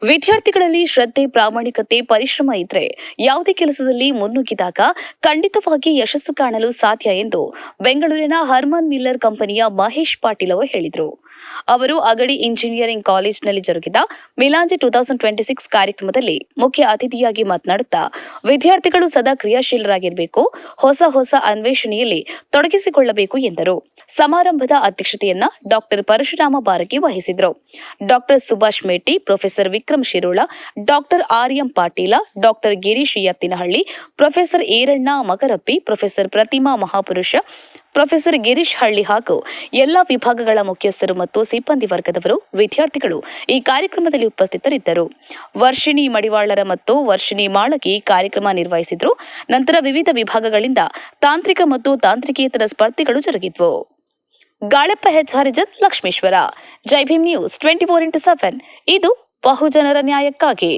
ವಿದ್ಯಾರ್ಥಿಗಳಲ್ಲಿ ಶ್ರದ್ಧೆ, ಪ್ರಾಮಾಣಿಕತೆ, ಪರಿಶ್ರಮ ಇದ್ರೆ ಯಾವುದೇ ಕೆಲಸದಲ್ಲಿ ಮುನ್ನುಗ್ಗಿದಾಗ ಖಂಡಿತವಾಗಿ ಯಶಸ್ಸು ಕಾಣಲು ಸಾಧ್ಯ ಎಂದು ಬೆಂಗಳೂರಿನ ಹರ್ಮನ್ ಮಿಲ್ಲರ್ ಕಂಪನಿಯ ಮಹೇಶ್ ಪಾಟೀಲ್ ಅವರು ಹೇಳಿದರು. ಅವರು ಅಗಡಿ ಇಂಜಿನಿಯರಿಂಗ್ ಕಾಲೇಜಿನಲ್ಲಿ ಜರುಗಿದ ಮಿಲಾಂಜೆ 2026 ಕಾರ್ಯಕ್ರಮದಲ್ಲಿ ಮುಖ್ಯ ಅತಿಥಿಯಾಗಿ ಮಾತನಾಡುತ್ತಾ, ವಿದ್ಯಾರ್ಥಿಗಳು ಸದಾ ಕ್ರಿಯಾಶೀಲರಾಗಿರಬೇಕು, ಹೊಸ ಅನ್ವೇಷಣೆಯಲ್ಲಿ ತೊಡಗಿಸಿಕೊಳ್ಳಬೇಕು ಎಂದರು. ಸಮಾರಂಭದ ಅಧ್ಯಕ್ಷತೆಯನ್ನ ಡಾಕ್ಟರ್ ಪರಶುರಾಮ ಬಾರಕಿ ವಹಿಸಿದರು. Doctor Subhash Meti, professor Vikram Shirol, doctor RM Patil, doctor Girish Yattinahalli, professor Eranna Magarappi, professor Pratima Mahapurusha, professor Girish Halli ಹಾಗೂ ಎಲ್ಲಾ ವಿಭಾಗಗಳ ಮುಖ್ಯಸ್ಥರು ಮತ್ತು ಸಿಬ್ಬಂದಿ ವರ್ಗದವರು, ವಿದ್ಯಾರ್ಥಿಗಳು ಈ ಕಾರ್ಯಕ್ರಮದಲ್ಲಿ ಉಪಸ್ಥಿತರಿದ್ದರು. ವರ್ಷಿಣಿ ಮಡಿವಾಳರ ಮತ್ತು ವರ್ಷಿಣಿ ಮಾಳಗಿ ಕಾರ್ಯಕ್ರಮ ನಿರ್ವಹಿಸಿದ್ರು. ನಂತರ ವಿವಿಧ ವಿಭಾಗಗಳಿಂದ ತಾಂತ್ರಿಕ ಮತ್ತು ತಾಂತ್ರಿಕೇತರ ಸ್ಪರ್ಧೆಗಳು ಜರುಗಿದ್ವು. ಗಾಳೆಪ್ಪ ಹೆಚ್ಹಾರಿಜನ್, ಲಕ್ಷ್ಮೇಶ್ವರ. ಜೈ ಭೀಮ್ ನ್ಯೂಸ್ 24x7 ಇದು ಬಹುಜನರ ನ್ಯಾಯಕ್ಕಾಗಿ.